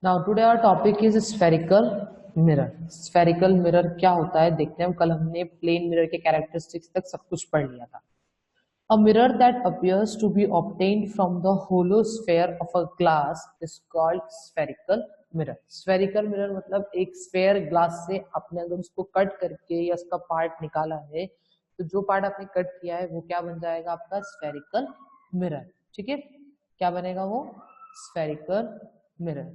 Now today our topic is spherical mirror. Spherical mirror क्या होता है देखते हैं। कल हमने प्लेन मिरर के कैरेक्टरिस्टिक्स तक सब कुछ पढ़ लिया था। A mirror that appears to be obtained from the hollow sphere of a glass is called spherical mirror। Spherical mirror मतलब एक स्फेयर ग्लास से आपने अगर उसको कट करके या उसका पार्ट निकाला है तो जो पार्ट आपने कट किया है वो क्या बन जाएगा आपका स्फेरिकल मिरर। ठीक है, क्या बनेगा वो spherical mirror.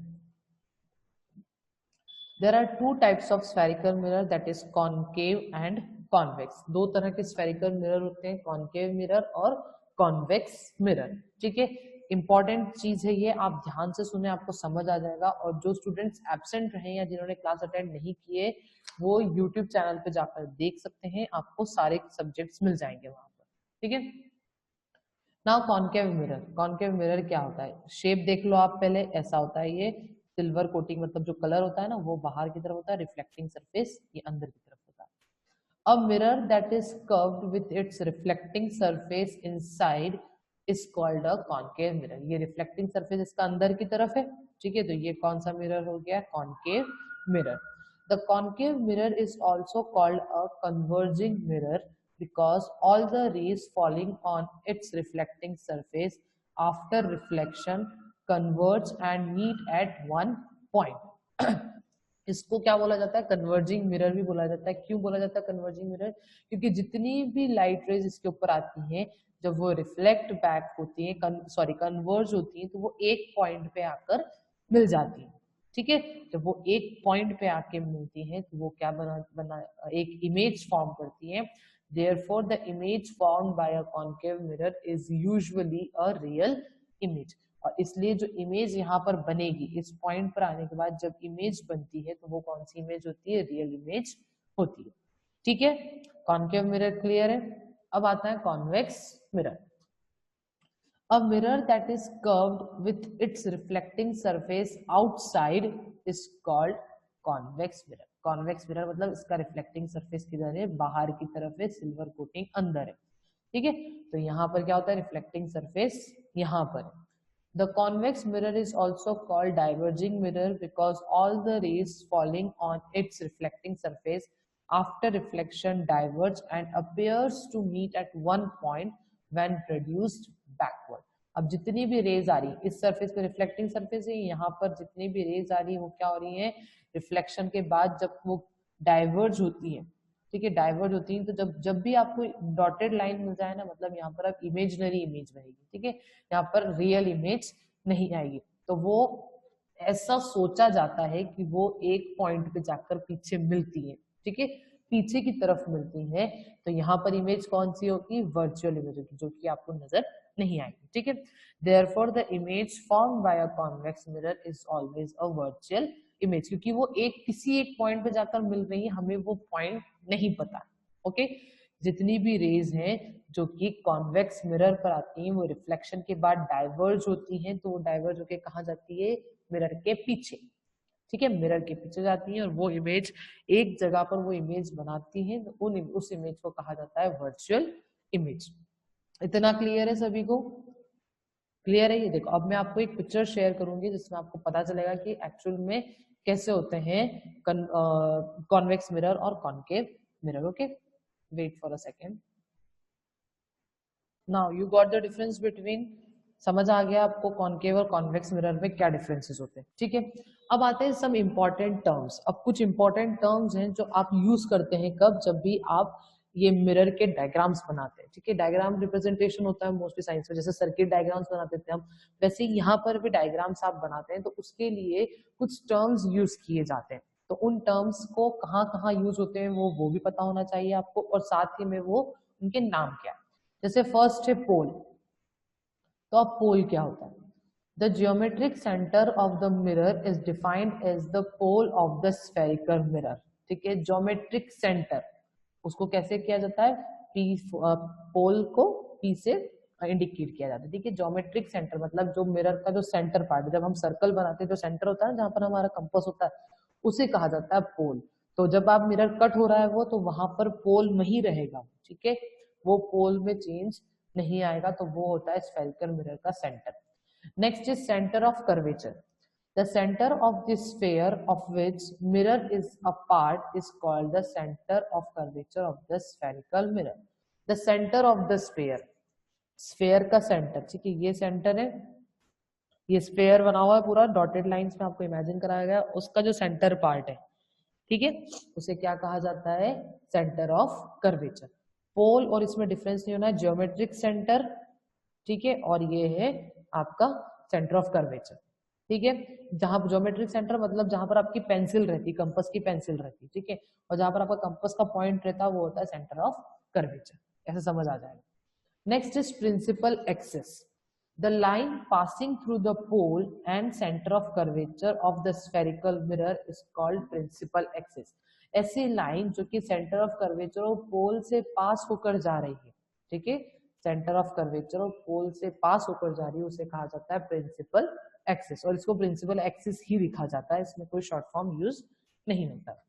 There are two types of spherical mirror, that is concave and convex। दो तरह के spherical mirror होते हैं, concave mirror और convex mirror। ठीक है, इंपॉर्टेंट चीज है ये, आप ध्यान से सुने आपको समझ आ जाएगा। और जो स्टूडेंट्स एब्सेंट रहे या जिन्होंने क्लास अटेंड नहीं किए वो यूट्यूब चैनल पे जाकर देख सकते हैं, आपको सारे सब्जेक्ट्स मिल जाएंगे वहां पर। ठीक है, now concave mirror. Concave mirror क्या होता है, शेप देख लो आप पहले, ऐसा होता है ये सिल्वर कोटिंग, मतलब जो कलर होता है ना वो बाहर की तरफ होता है, रिफ्लेक्टिंग सरफेस ये अंदर की तरफ होता है। A mirror that is curved with its reflecting surface inside is called a concave mirror. ये रिफ्लेक्टिंग सरफेस इसका अंदर की तरफ है। ठीक है, तो ये कौन सा मिरर हो गया, concave mirror. The concave mirror is also called a converging mirror because all the rays falling on its reflecting surface after reflection converge and meet at one point। इसको क्या बोला जाता है, कन्वर्जिंग मिरर भी बोला जाता है। क्यों बोला जाता है कन्वर्जिंग मिरर, क्योंकि जितनी भी लाइट रेज इसके ऊपर आती हैं जब वो रिफ्लेक्ट बैक होती है, कन्वर्ज होती है, तो वो एक पॉइंट पे आकर मिल जाती है। ठीक है, जब वो एक पॉइंट पे आके मिलती है तो वो क्या बना एक इमेज फॉर्म करती है। Therefore, the image formed by a concave mirror is usually a real image। और इसलिए जो इमेज यहाँ पर बनेगी इस पॉइंट पर आने के बाद जब इमेज बनती है तो वो कौन सी इमेज होती है, रियल इमेज होती है। ठीक है, कॉनकेव मिरर क्लियर है। अब आता है convex mirror. A mirror that is curved with its reflecting surface outside is called convex mirror। convex mirror मतलब इसका रिफ्लेक्टिंग सरफेस किधर है, बाहर की तरफ है, सिल्वर कोटिंग अंदर है। ठीक है, तो यहाँ पर क्या होता है, रिफ्लेक्टिंग सरफेस यहाँ पर है। The convex mirror is also called diverging mirror because all the rays falling on its reflecting surface after reflection diverge and appears to meet at one point when produced backward। अब जितनी भी raise आ रही इस surface पे, reflecting surface है, यहाँ पर जितनी भी रेज आ रही है वो क्या हो रही है, रिफ्लेक्शन के बाद जब वो डाइवर्ज होती है। ठीक है, डाइवर्ज होती है तो जब भी आपको डॉटेड लाइन मिल जाए ना, मतलब यहाँ पर अब इमेजनरी इमेज बनेगी। ठीक है, यहाँ पर रियल इमेज नहीं आएगी, तो वो ऐसा सोचा जाता है कि वो एक पॉइंट पे जाकर पीछे मिलती है। ठीक है, पीछे की तरफ मिलती है, तो यहाँ पर इमेज कौन सी होगी, वर्चुअल इमेज होगी, जो कि आपको नजर नहीं आएगी। ठीक है, therefore the image formed bye a convex mirror is always a virtual image, क्योंकि वो किसी एक पॉइंट पे जाकर मिल रही है, हमें वो पॉइंट नहीं पता। ओके, जितनी भी रेज हैं जो कि कॉन्वेक्स मिरर पर आती हैं वो रिफ्लेक्शन के बाद डाइवर्ज होती हैं, तो वो डाइवर्ज होके कहाँ जाती है, मिरर के पीछे। ठीक है, मिरर के पीछे जाती है और वो इमेज एक जगह पर वो इमेज बनाती है, तो उस इमेज को कहा जाता है वर्चुअल इमेज। इतना क्लियर है सभी को, क्लियर है। ये देखो, अब मैं आपको एक पिक्चर शेयर करूंगी जिसमें आपको पता चलेगा कि एक्चुअल में कैसे होते हैं कॉन्वेक्स मिरर और concave mirror. Okay, wait for a second. Now you got the difference between, समझ आ गया आपको कॉनकेव और कॉन्वेक्स मिरर में क्या डिफरेंसेस होते हैं। ठीक है, अब आते हैं सम इंपॉर्टेंट टर्म्स। अब कुछ इंपॉर्टेंट टर्म्स हैं जो आप यूज करते हैं कब, जब भी आप ये मिरर के डायग्राम्स बनाते हैं। ठीक है, डायग्राम रिप्रेजेंटेशन होता है मोस्टली साइंस में, जैसे सर्किट डायग्राम्स बनाते थे हम, वैसे ही यहाँ पर भी डायग्राम्स आप बनाते हैं, तो उसके लिए कुछ टर्म्स यूज किए जाते हैं। तो उन टर्म्स को कहाँ कहाँ यूज होते हैं वो भी पता होना चाहिए आपको, और साथ ही में वो उनके नाम क्या है। जैसे फर्स्ट है पोल, तो अब पोल क्या होता है, the geometric centre of the mirror is defined as the pole of the spherical mirror. ठीक है, ज्योमेट्रिक सेंटर उसको कैसे किया जाता है, पी, पोल को पी से इंडिकेट किया जाता है। ठीक है, ज्योमेट्रिक सेंटर मतलब जो मिरर का जो सेंटर पार्ट है, जब हम सर्कल बनाते हैं जो सेंटर होता है जहां पर हमारा कंपास होता है उसे कहा जाता है पोल। तो जब आप मिरर कट हो रहा है वो, तो वहां पर पोल नहीं रहेगा। ठीक है, वो पोल में चेंज नहीं आएगा, तो वो होता है स्फेरिकल मिरर का centre. Next is centre of curvature. The center of the sphere of which mirror is a part is called the center of curvature of the spherical mirror. The center of the sphere, sphere का centre, ठीक है, ये centre है, ये sphere बना हुआ है पूरा डॉटेड लाइंस में आपको इमेजिन कराया गया, उसका जो सेंटर पार्ट है, ठीक है, उसे क्या कहा जाता है, सेंटर ऑफ कर्वेचर. पोल और इसमें डिफरेंस नहीं होना है, ज्योमेट्रिक सेंटर, ठीक है, और ये है आपका सेंटर ऑफ कर्वेचर, ठीक है. जहां ज्योमेट्रिक सेंटर मतलब जहां पर आपकी पेंसिल रहती, कंपास की पेंसिल रहती, ठीक है, और जहां पर आपका कंपास का पॉइंट रहता है वो होता है सेंटर ऑफ कर्वेचर. ऐसे समझ आ जाएगा. Next is principal axis. The line passing through the pole and center of curvature of the spherical mirror is called principal axis. ऐसी लाइन जो कि सेंटर ऑफ कर्वेचर और पोल से पास होकर जा रही है, ठीक है, सेंटर ऑफ कर्वेचर और पोल से पास होकर जा रही है, उसे कहा जाता है प्रिंसिपल एक्सिस, और इसको प्रिंसिपल एक्सिस ही लिखा जाता है, इसमें कोई शॉर्ट फॉर्म यूज नहीं होता.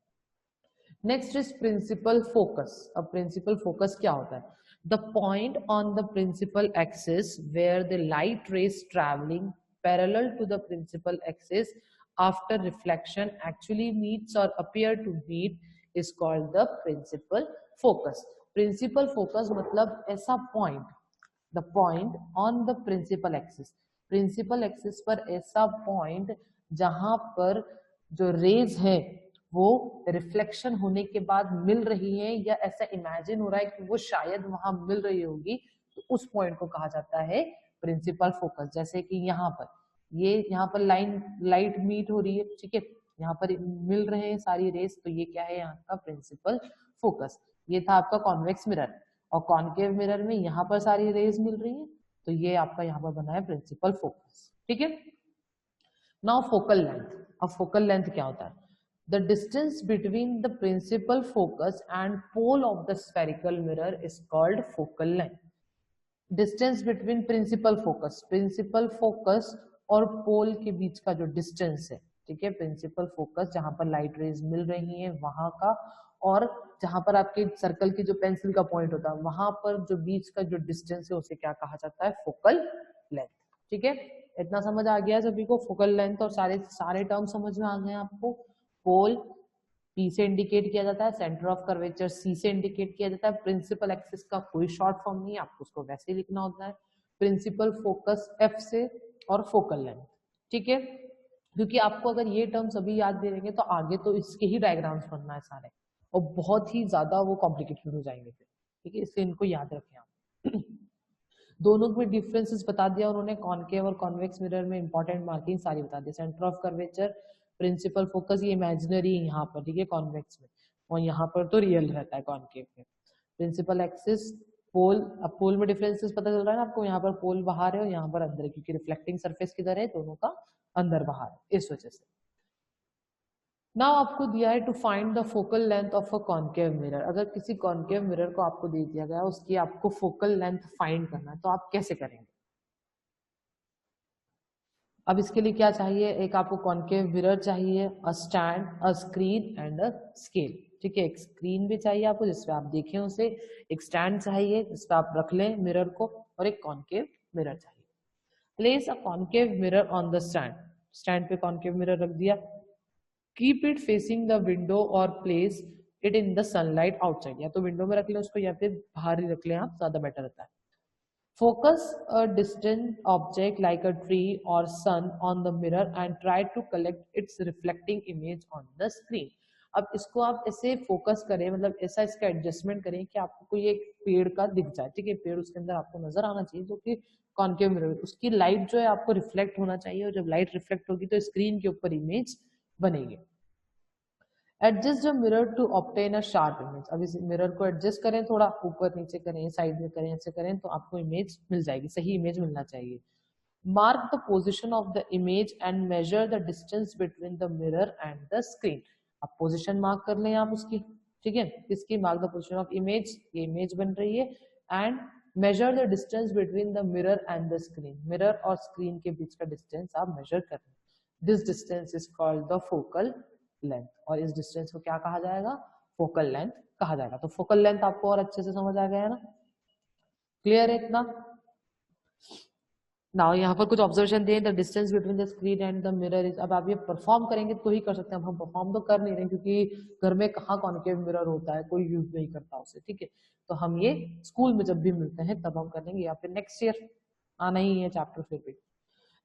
Next is principal focus. अब प्रिंसिपल फोकस क्या होता है? The point on the principal axis where the light rays traveling parallel to the principal axis after reflection actually meets or appear to meet is called the principal focus. Principal focus मतलब ऐसा point, the point on the principal axis, principal axis पर ऐसा point जहां पर जो raise है वो reflection होने के बाद मिल रही है, या ऐसा इमेजिन हो रहा है कि वो शायद वहां मिल रही होगी, तो उस पॉइंट को कहा जाता है प्रिंसिपल फोकस. जैसे कि यहाँ पर लाइट मीट हो रही है, ठीक है, यहाँ पर मिल रहे हैं सारी रेस, तो ये क्या है, यहाँ का प्रिंसिपल फोकस. ये था आपका कॉन्वेक्स मिरर, और कॉन्केव मिरर में यहाँ पर सारी रेज मिल रही है, तो ये आपका यहाँ पर बना है प्रिंसिपल फोकस, ठीक है. Now focal length. अब फोकल लेंथ क्या होता है? The distance between the principal focus and pole of the spherical mirror is called focal length. Distance between principal focus और pole के बीच का जो distance है, ठीक है, principal focus जहां पर light rays मिल रही हैं वहां का, और जहां पर आपके सर्कल की जो पेंसिल का पॉइंट होता है वहां पर जो बीच का जो डिस्टेंस है उसे क्या कहा जाता है, फोकल लेंथ, ठीक है. इतना समझ आ गया सभी को? फोकल लेंथ और सारे टर्म समझ में आ गए आपको. पोल P से इंडिकेट किया जाता है, सेंटर ऑफ कर्वेचर C से इंडिकेट किया जाता है, प्रिंसिपल एक्सिस का कोई शॉर्ट फॉर्म नहीं है, आपको उसको वैसे ही लिखना होता है, प्रिंसिपल फोकस F से, और फोकल लेंथ, ठीक है. क्योंकि आपको अगर ये टर्म सभी याद दे देंगे तो आगे तो इसके ही डायग्राम्स बनना है सारे, और बहुत ही ज्यादा वो कॉम्प्लिकेटेड हो जाएंगे फिर, ठीक है, इसलिए इनको याद रखें आप. दोनों में डिफरेंसेस बता दिया उन्होंने, कॉनकेव और कॉन्वेक्स मिरर में इंपॉर्टेंट मार्किंग सारी बता दी. Centre of curvature, principal focus ये इमेजिनरी है यहाँ पर, ठीक है, कॉन्वेक्स में, और यहाँ पर तो रियल रहता है कॉनकेव में. प्रिंसिपल एक्सिस, पोल. अब पोल में डिफरेंसेस पता चल रहा है ना आपको, यहाँ पर पोल बाहर है और यहाँ पर अंदर है, क्योंकि रिफ्लेक्टिंग सरफेस किधर है, दोनों का अंदर बाहर है, इस वजह से. नाउ आपको दिया है to find the focal length of a concave mirror. अगर किसी कॉनकेव मिरर को आपको दे दिया गया उसकी आपको फोकल लेंथ फाइंड करना है, तो आप कैसे करेंगे? अब इसके लिए क्या चाहिए, एक आपको कॉनकेव मिरर चाहिए, a stand, a screen and a scale, ठीक है. एक स्क्रीन भी चाहिए आपको जिसपे आप देखें उसे, एक स्टैंड चाहिए जिसपे आप रख लें मिरर को, और एक कॉनकेव मिरर चाहिए. Place a concave mirror on the stand. Stand पे कॉनकेव मिरर रख दिया. Keep it facing the window और place it in the sunlight outside. या तो विंडो में रख लें उसको या फिर बाहर ही रख लें आप, ज्यादा बेटर रहता है. Focus a distant object like a tree or sun on the mirror and try to collect its reflecting image on the screen. अब इसको आप ऐसे फोकस करें, मतलब ऐसा इसका एडजस्टमेंट करें कि आपको कोई एक पेड़ का दिख जाए, ठीक है, पेड़ उसके अंदर आपको नजर आना चाहिए जो कि कॉनकेव मिरर, उसकी लाइट जो है आपको रिफ्लेक्ट होना चाहिए, और जब लाइट रिफ्लेक्ट होगी तो स्क्रीन के ऊपर इमेज बनेगी. Adjust the mirror to obtain a sharp image. अब इस मिरर को एडजस्ट करें, थोड़ा ऊपर नीचे करें, साइड में करें, ऐसे करें तो आपको इमेज मिल जाएगी, सही इमेज मिलना चाहिए. Mark the position of the image and measure the distance between the mirror and the screen. अब पोजीशन मार्क कर लें आप उसकी, ठीक है, इसकी mark the position of image, ये इमेज बन रही है, and measure the distance between the mirror and the screen. Mirror और स्क्रीन के बीच का डिस्टेंस आप मेजर कर लें. This distance is called the focal length, और इस डिस्टेंस को क्या कहा जाएगा, फोकल लेंथ कहा जाएगा. तो फोकल लेंथ आपको और अच्छे से समझ आ गया है ना, क्लियर है इतना? नाउ यहाँ पर कुछ ऑब्जर्वेशन दिए, the distance between the screen and the mirror is, अब आप ये परफॉर्म करेंगे तो ही कर सकते हैं, अब हम परफॉर्म तो कर नहीं रहे क्योंकि घर में कहाँ कॉन्केव मिरर होता है, कोई यूज नहीं करता उसे, ठीक है। तो हम ये स्कूल में जब भी मिलते हैं तब हम करेंगे, या फिर नेक्स्ट ईयर आना ही है चैप्टर फिर भी।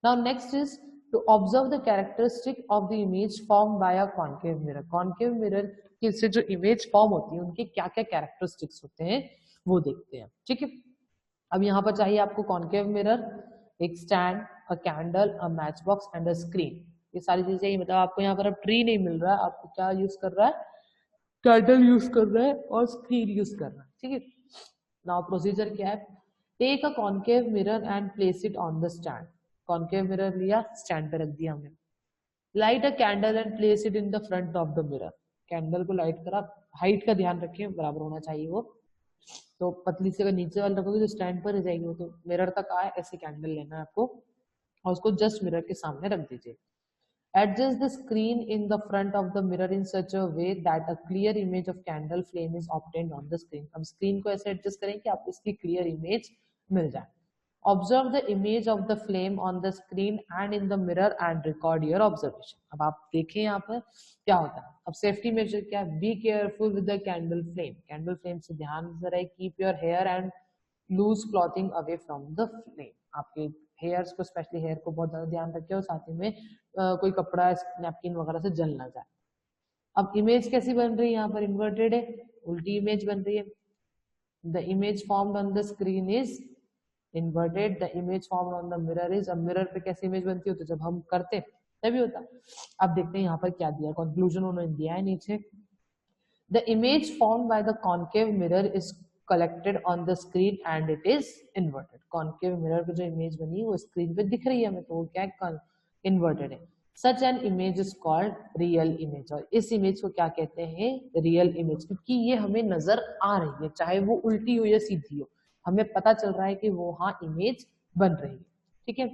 Now next is to observe the characteristic of the image form by a concave mirror. Concave mirror से जो इमेज फॉर्म होती है उनके क्या क्या कैरेक्टरिस्टिक्स होते हैं वो देखते हैं, ठीक है। अब यहाँ पर चाहिए आपको कॉन्केव मिरर, एक stand, a candle, a match box and a screen. ये सारी चीजें ही, मतलब आपको यहाँ पर अब ट्री नहीं मिल रहा है, आपको क्या यूज कर रहा है, कैंडल यूज कर रहा है और स्क्रीन यूज कर रहा है, ठीक है। नाउ प्रोसीजर क्या है, take a concave mirror and place it on the stand. Concave mirror लिया, स्टैंड पे रख दिया हमने। Light a candle and place it in the front of the mirror. Candle को लाइट करा, हाइट का ध्यान रखें, बराबर होना चाहिए वो, तो पतली से अगर नीचे वाले रखोगे तो स्टैंड पर रह जाएगी वो, तो मिरर तक आए ऐसे कैंडल लेना है आपको और उसको जस्ट मिरर के सामने रख दीजिए। Adjust the screen in the front of the mirror in such a way that a clear image of candle flame is obtained on the screen. अब स्क्रीन को ऐसे एडजस्ट करें कि आपको इसकी क्लियर इमेज मिल जाए। Observe the image of the flame on the screen and in the mirror and record your observation. अब आप देखें यहाँ पर क्या होता है। अब सेफ्टी मेजर क्या है, be careful with the candle flame. Candle flame से ध्यान से रहे, keep your hair and loose clothing away from the flame. आपके हेयर्स को, स्पेशली हेयर को बहुत ज्यादा ध्यान रखें और साथ ही में कोई कपड़ा नैपकिन वगैरह से जल ना जाए। अब इमेज कैसी बन रही है, यहाँ पर इन्वर्टेड है, उल्टी इमेज बन रही है। The image formed on the screen is inverted, the image formed on the mirror is, अब मिरर पे कैसी इमेज बनती है, तो जब हम करते तभी होता। अब देखते हैं यहाँ पर क्या दिया, कंक्लूजन उन्होंने दिया है नीचे। The image formed by the concave mirror is collected on the screen and it is inverted. Concave mirror पे जो इमेज बनी वो स्क्रीन पे दिख रही है हमें, तो वो क्या है, इन्वर्टेड है। Such an image is called real image, और इस इमेज को क्या कहते हैं, रियल इमेज, क्योंकि ये हमें नजर आ रही है, चाहे वो उल्टी हो या सीधी हो, हमें पता चल रहा है कि वो हाँ इमेज बन रही है, ठीक है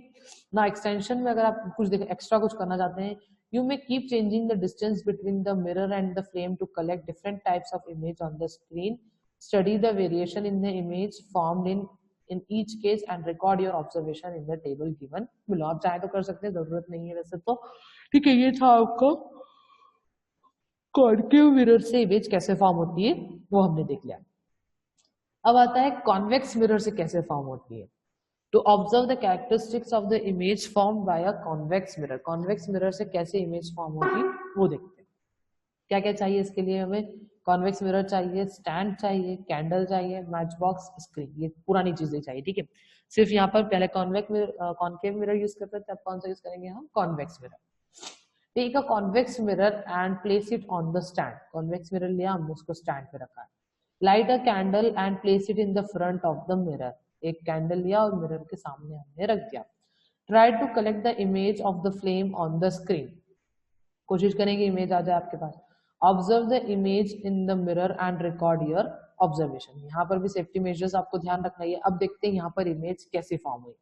ना। एक्सटेंशन में अगर आप कुछ एक्स्ट्रा कुछ करना चाहते हैं, you may keep changing the distance between the mirror and the frame to collect different types of image on the screen. Study the variation in the image formed in each case and record your observation in the table given below. आप चाहे तो कर सकते हैं, जरूरत नहीं है वैसे तो, ठीक है। ये था आपका कॉन्केव मिरर से इमेज कैसे फॉर्म होती है वो हमने देख लिया। अब आता है कॉन्वेक्स मिरर से कैसे फॉर्म होती है। To observe the characteristics of the image formed by a convex mirror. convex mirror से कैसे image form होगी वो देखते हैं। क्या क्या चाहिए इसके लिए हमें, convex mirror चाहिए, stand चाहिए, कैंडल चाहिए, मैच बॉक्स, स्क्रीन, ये पुरानी चीजें चाहिए, ठीक है। सिर्फ यहाँ पर पहले कॉन्केव मिरर यूज करते थे, अब कौन सा यूज करेंगे हम, convex mirror. Take a convex mirror and place it on the stand. Convex mirror लिया, हमने उसको स्टैंड पे रखा है। Light a candle and place it in the front of the mirror. एक कैंडल लिया और मिरर के सामने हमने रख दिया। Try to collect the image of the flame on the screen. कोशिश करेंगे इमेज आ जाए आपके पास। Observe the image in the mirror and record your observation. यहाँ पर भी सेफ्टी मेजर्स आपको ध्यान रखना है। अब देखते हैं यहाँ पर इमेज कैसे फॉर्म हुई।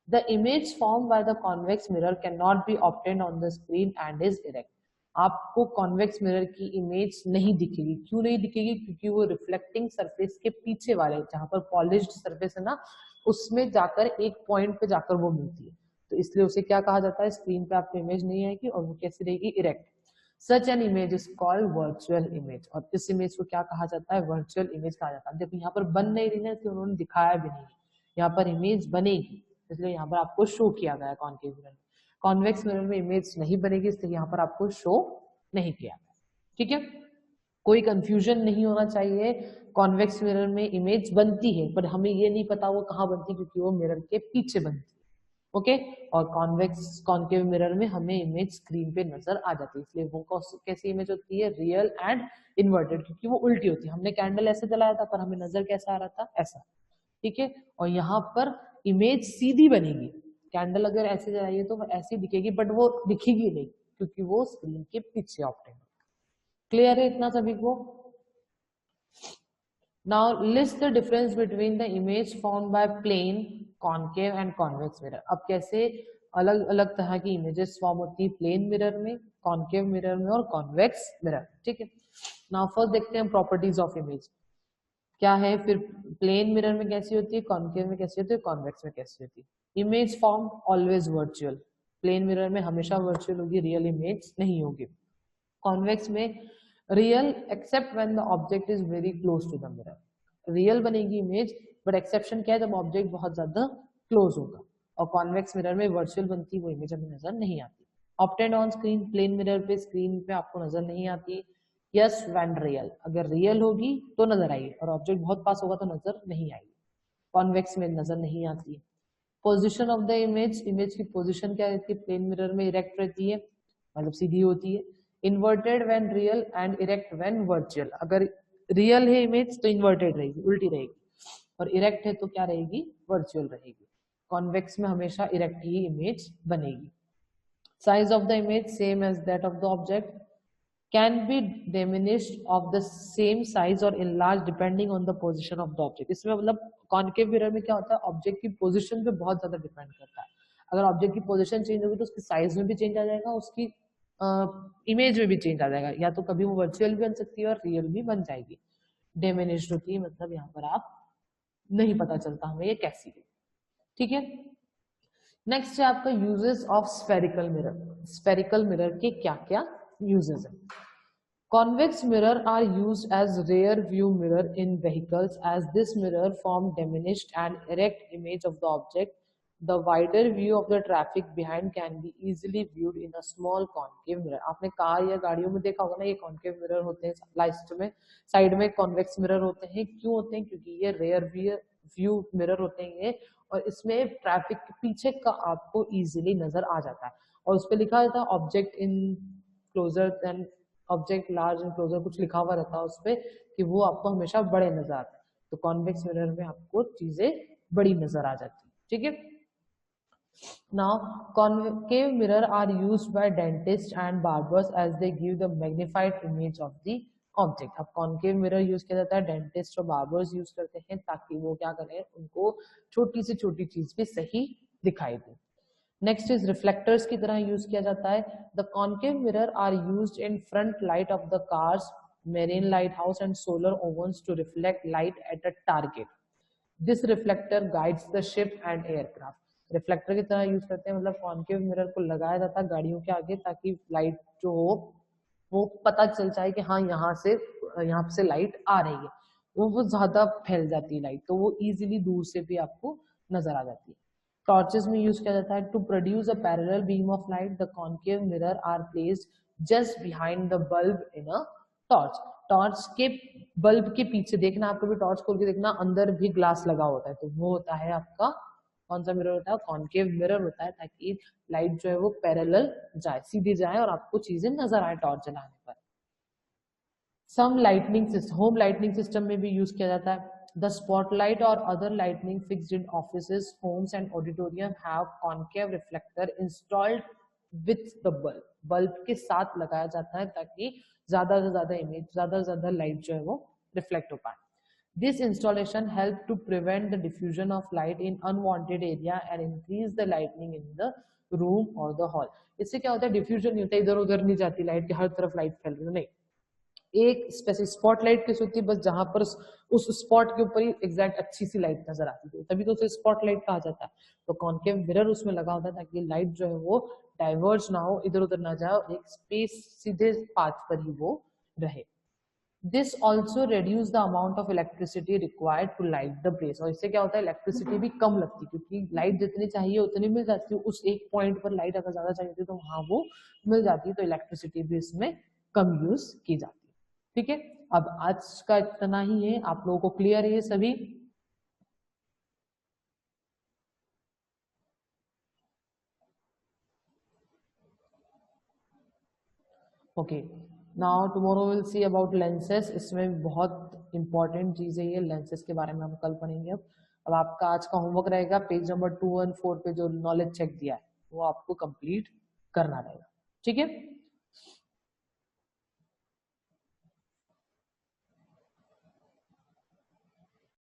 The image formed by the convex mirror cannot be obtained on the screen and is erect. आपको कॉन्वेक्स मिरर की इमेज नहीं दिखेगी, क्यों नहीं दिखेगी, क्योंकि वो रिफ्लेक्टिंग सरफेस के पीछे वाले, जहां पर पॉलिश्ड सरफेस है ना, उसमें जाकर एक पॉइंट पे जाकर वो मिलती है, तो इसलिए उसे क्या कहा जाता है, स्क्रीन पे आपको इमेज नहीं आएगी और वो कैसी रहेगी, erect. Such an image is called virtual image, और इस इमेज को क्या कहा जाता है, वर्चुअल इमेज कहा जाता है। देखो यहाँ पर बन नहीं रही ना, इसलिए उन्होंने दिखाया भी नहीं, यहाँ पर इमेज बनेगी इसलिए यहाँ पर आपको शो किया गया है कॉन्केव मिरर में। कॉन्वेक्स मिरर में इमेज नहीं बनेगी इसलिए यहाँ पर आपको शो नहीं किया गया, ठीक है। कोई कंफ्यूजन नहीं होना चाहिए, कॉन्वेक्स मिरर में इमेज बनती है पर हमें ये नहीं पता वो कहाँ बनती है, क्योंकि वो मिरर के पीछे बनती है, ओके। और कॉन्वेक्स कॉन्केव मिरर में हमें इमेज स्क्रीन पे नजर आ जाती है, इसलिए वो कैसी इमेज होती है, रियल एंड इन्वर्टेड, क्योंकि वो उल्टी होती है। हमने कैंडल ऐसे जलाया था पर हमें नजर कैसा आ रहा था, ऐसा, ठीक है। और यहाँ पर इमेज सीधी बनेगी, कैंडल अगर ऐसे जलाइए तो वो ऐसी दिखेगी, बट वो दिखेगी नहीं क्योंकि वो स्क्रीन के पीछे ऑप्टेन। क्लियर है इतना सभी को। Now list the difference between the image formed by plane, concave and convex mirror. अब कैसे अलग अलग तरह की इमेजेस फॉर्म होती है प्लेन मिरर में, कॉन्केव मिरर में और कॉन्वेक्स मिरर, ठीक है। नाउ फर्स्ट देखते हैं प्रॉपर्टीज ऑफ इमेज क्या है, फिर प्लेन मिरर में कैसी होती है, कॉन्केव में कैसी होती है, कॉन्वेक्स में कैसी होती है। Image form always virtual, plane mirror में हमेशा वर्चुअल होगी, रियल इमेज नहीं होगी। कॉन्वेक्स में real except when the object is very close to the mirror, real बनेगी इमेज, बट एक्सेप्शन क्या है, जब ऑब्जेक्ट बहुत ज्यादा क्लोज होगा। और कॉन्वेक्स मिरर में वर्चुअल बनती, वो इमेज हमें नजर नहीं आती। Obtained on screen, plane mirror पे स्क्रीन पे आपको नजर नहीं आती। यस व्हेन रियल, अगर रियल होगी तो नजर आएगी, और ऑब्जेक्ट बहुत पास होगा तो नजर नहीं आएगी। कॉन्वेक्स में नजर नहीं आती। Position of the image, image की पोजीशन क्या रहती है, प्लेन मिरर में इरेक्ट रहती है, मतलब सीधी होती है। Inverted when real and erect when virtual, अगर रियल है इमेज तो इन्वर्टेड रहेगी, उल्टी रहेगी, और इरेक्ट है तो क्या रहेगी, वर्चुअल रहेगी। कॉन्वेक्स में हमेशा इरेक्ट ही इमेज बनेगी। Size of the image same as that of the object, can be diminished of the same size or enlarged depending on the position of the object। इसमें मतलब कॉन्केव मिरर में क्या होता है, ऑब्जेक्ट की position पे बहुत ज्यादा डिपेंड करता है। अगर ऑब्जेक्ट की पोजीशन चेंज होगी तो उसकी साइज में भी चेंज आ जाएगा, उसकी इमेज में भी चेंज आ जाएगा, या तो कभी वो वर्चुअल भी बन सकती है और रियल भी बन जाएगी। डिमिनिश्ड होती है, मतलब यहाँ पर आप नहीं पता चलता हमें ये कैसी है, ठीक है। नेक्स्ट है आपका uses of spherical mirror. Spherical mirror के क्या क्या यूजेस है। Convex mirror are used as rear view mirror in vehicles, as this mirror form diminished and erect image of the object. The wider view of the traffic behind can be easily viewed in a small concave mirror। आपने car या गाड़ियों में देखा होगा ना, ये concave mirror होते हैं, लास्ट में साइड में convex mirror होते हैं। क्यों होते हैं, क्योंकि ये rear view mirror होते हैं ये, और इसमें ट्रैफिक के पीछे का आपको इजीली नजर आ जाता है, और उस पर लिखा रहता है object in closer than object large and closer, कुछ लिखा हुआ रहता है उस पर कि वो आपको हमेशा बड़े नजर आते हैं। तो कॉन्वेक्स मिरर में आपको चीजें बड़ी नजर आ जाती है, ठीक है। Now concave mirror are used by dentist and barbers as they give the magnified image of the object. अब कॉन्केव मिरर यूज किया जाता है, डेंटिस्ट और बार्बर्स यूज करते हैं ताकि वो क्या करें, उनको छोटी से छोटी चीज भी सही दिखाई दे। नेक्स्ट इज रिफ्लेक्टर्स की तरह यूज किया जाता है। The concave mirror are used in front light of the cars, marine lighthouse and solar ovens to reflect light at a target. This reflector guides the ship and aircraft. Reflector की तरह use करते हैं, मतलब concave mirror को लगाया जाता है गाड़ियों के आगे ताकि लाइट जो हो वो पता चल जाए कि हाँ यहाँ से लाइट आ रही है, वो ज्यादा फैल जाती है लाइट, तो वो इजीली दूर से भी आपको नजर आ जाती है। टॉर्चेस में यूज किया जाता है to produce a parallel beam of light. The concave mirror are placed just behind the bulb in a torch. Torch के बल्ब के पीछे, देखना आप कभी टॉर्च खोल के देखना, अंदर भी ग्लास लगा होता है, तो वो होता है आपका कौन सा मिरर होता है, कॉन्केव मिरर होता है, ताकि लाइट जो है वो पैरेलल जाए, सीधी जाए और आपको चीजें नजर आए टॉर्च जलाने पर। Some lightning system, home lightning system में भी यूज किया जाता है। The spotlight or other lighting fixed in offices, homes and auditorium have concave reflector installed with the bulb। Bulb के साथ लगाया जाता है ताकि ज्यादा से ज्यादा इमेज, ज्यादा से ज्यादा लाइट जो है वो रिफ्लेक्ट हो पाए। This installation help to prevent the diffusion of light in unwanted area and increase the lighting in the room or the hall। इससे क्या होता है, डिफ्यूजन नहीं होता, इधर उधर नहीं जाती लाइट कि हर तरफ लाइट फैल रही है, नहीं, एक स्पेसिफिक स्पॉटलाइट किस होती है, बस जहां पर उस स्पॉट के ऊपर ही एग्जैक्ट अच्छी सी लाइट नजर आती है, तभी तो उसे स्पॉटलाइट कहा जाता है। तो कॉन्केव मिरर उसमें लगा होता है ताकि लाइट जो है वो डाइवर्ज ना हो, इधर उधर ना जाए, और एक स्पेस सीधे पाथ पर ही वो रहे। This also reduce the amount of electricity required to light the place. और इससे क्या होता है, इलेक्ट्रिसिटी भी कम लगती है, क्योंकि लाइट जितनी चाहिए उतनी मिल जाती है, उस एक पॉइंट पर लाइट अगर ज्यादा चाहिए तो वहां वो मिल जाती है, तो इलेक्ट्रिसिटी भी इसमें कम यूज की जाती है, ठीक है। अब आज का इतना ही है, आप लोगों को क्लियर है ये सभी। Okay, now tomorrow will see about lenses. इसमें बहुत इंपॉर्टेंट चीज है ये, लेंसेज के बारे में हम कल पढ़ेंगे। अब आपका आज का होमवर्क रहेगा पेज नंबर 2 और 4 पे जो नॉलेज चेक दिया है वो आपको कंप्लीट करना रहेगा, ठीक है।